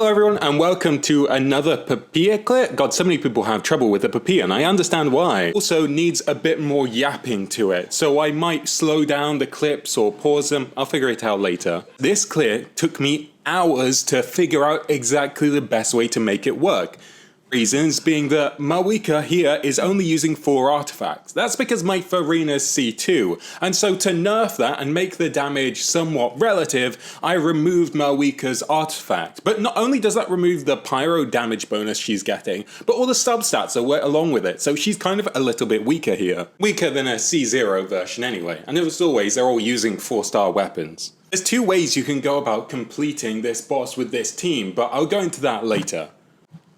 Hello everyone and welcome to another papilla clip. God, so many people have trouble with the papilla and I understand why. Also needs a bit more yapping to it, so I might slow down the clips or pause them. I'll figure it out later. This clip took me hours to figure out exactly the best way to make it work. Reasons being that Mavuika here is only using 4 artifacts. That's because my Furina's C2, and so to nerf that and make the damage somewhat relative, I removed Mavuika's artifact. But not only does that remove the pyro damage bonus she's getting, but all the substats are along with it, so she's kind of a little bit weaker here. Weaker than a C0 version anyway, and as always they're all using 4-star weapons. There's 2 ways you can go about completing this boss with this team, but I'll go into that later.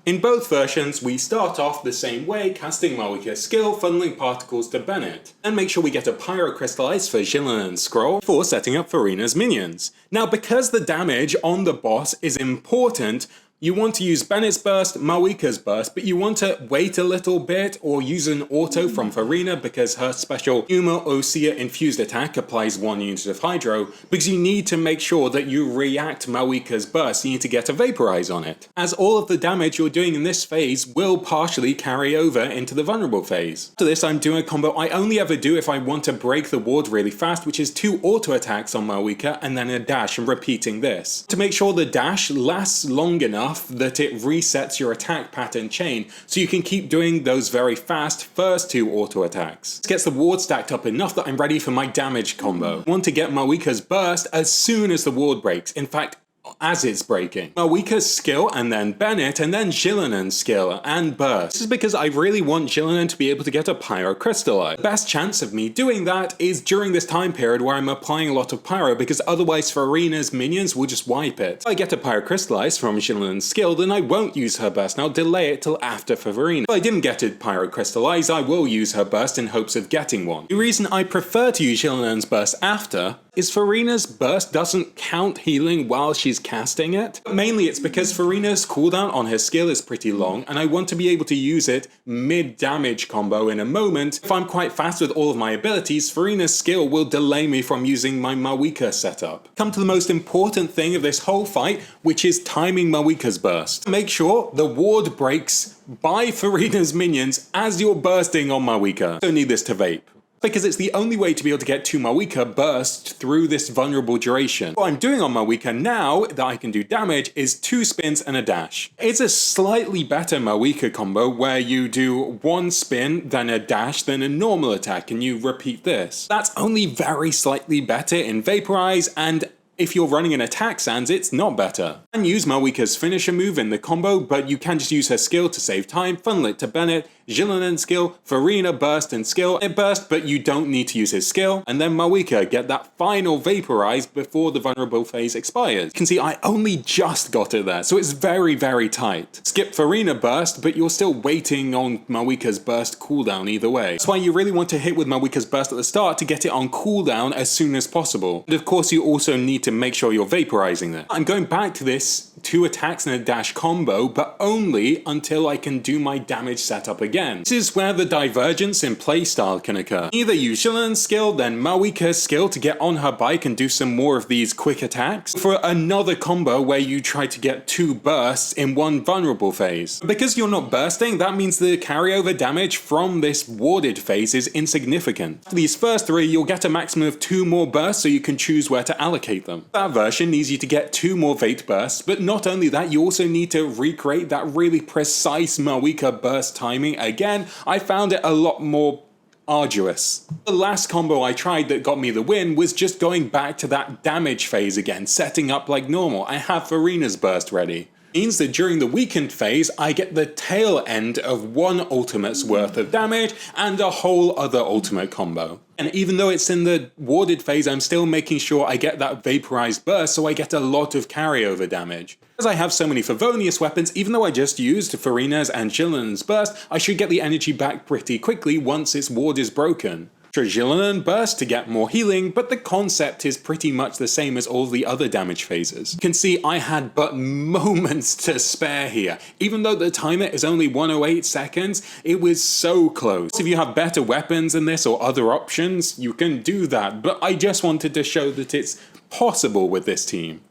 In both versions, we start off the same way, casting Mavuika's skill, funneling particles to Bennet, and make sure we get a pyro crystallize for Xilo and scroll before setting up Furina's minions. Now, because the damage on the boss is important, you want to use Bennet's burst, Mavuika's burst, but you want to wait a little bit or use an auto from Furina because her special Humo Osea infused attack applies 1 unit of hydro, because you need to make sure that you react Mavuika's burst. You need to get a vaporize on it, as all of the damage you're doing in this phase will partially carry over into the vulnerable phase. After this, I'm doing a combo I only ever do if I want to break the ward really fast, which is 2 auto attacks on Mavuika and then a dash, and repeating this to make sure the dash lasts long enough that it resets your attack pattern chain, so you can keep doing those very fast first 2 auto attacks. This gets the ward stacked up enough that I'm ready for my damage combo. I want to get Mavuika's burst as soon as the ward breaks, in fact as it's breaking. Mavuika's skill and then Bennet and then Xilonen's skill and burst. This is because I really want Xilonen to be able to get a pyro crystallize. The best chance of me doing that is during this time period where I'm applying a lot of pyro, because otherwise Furina's minions will just wipe it. If I get a pyro crystallize from Xilonen's skill, then I won't use her burst and I'll delay it till after Furina. If I didn't get a pyro crystallize, I will use her burst in hopes of getting one. The reason I prefer to use Xilonen's burst after is Furina's burst doesn't count healing while she's casting it. But mainly it's because Furina's cooldown on her skill is pretty long, and I want to be able to use it mid-damage combo in a moment. If I'm quite fast with all of my abilities, Furina's skill will delay me from using my Mavuika setup. Come to the most important thing of this whole fight, which is timing Mavuika's burst. Make sure the ward breaks by Furina's minions as you're bursting on Mavuika. Don't need this to vape, because it's the only way to be able to get 2 Mavuika burst through this vulnerable duration. What I'm doing on Mavuika now that I can do damage is 2 spins and a dash. It's a slightly better Mavuika combo where you do 1 spin, then a dash, then a normal attack, and you repeat this. That's only very slightly better in Vaporize, and if you're running an attack sans, it's not better. You can use Mavuika's finisher move in the combo, but you can just use her skill to save time, funnel it to Bennet, Xilonen's skill, Furina burst and skill, it burst, but you don't need to use his skill, and then Mavuika get that final vaporize before the vulnerable phase expires. You can see I only just got it there, so it's very, very tight. Skip Furina burst, but you're still waiting on Mavuika's burst cooldown either way. That's why you really want to hit with Mavuika's burst at the start to get it on cooldown as soon as possible. And of course you also need to make sure you're vaporizing it. I'm going back to this 2 attacks and a dash combo, but only until I can do my damage setup again. This is where the divergence in playstyle can occur. Either use Xilonen's skill, then Mavuika's skill to get on her bike and do some more of these quick attacks, for another combo where you try to get 2 bursts in 1 vulnerable phase. Because you're not bursting, that means the carryover damage from this warded phase is insignificant. For these first 3, you'll get a maximum of 2 more bursts, so you can choose where to allocate them. That version needs you to get 2 more Vate bursts, but not only that, you also need to recreate that really precise Mavuika burst timing again. I found it a lot more arduous. The last combo I tried that got me the win was just going back to that damage phase again, setting up like normal. I have Furina's burst ready. Means that during the weakened phase, I get the tail end of 1 ultimate's worth of damage and a whole other ultimate combo. And even though it's in the warded phase, I'm still making sure I get that vaporized burst, so I get a lot of carryover damage. As I have so many Favonius weapons, even though I just used Furina's and Xilonen's burst, I should get the energy back pretty quickly once its ward is broken. Xilonen's burst to get more healing, but the concept is pretty much the same as all the other damage phases. You can see I had but moments to spare here. Even though the timer is only 108 seconds, it was so close. If you have better weapons than this or other options, you can do that, but I just wanted to show that it's possible with this team.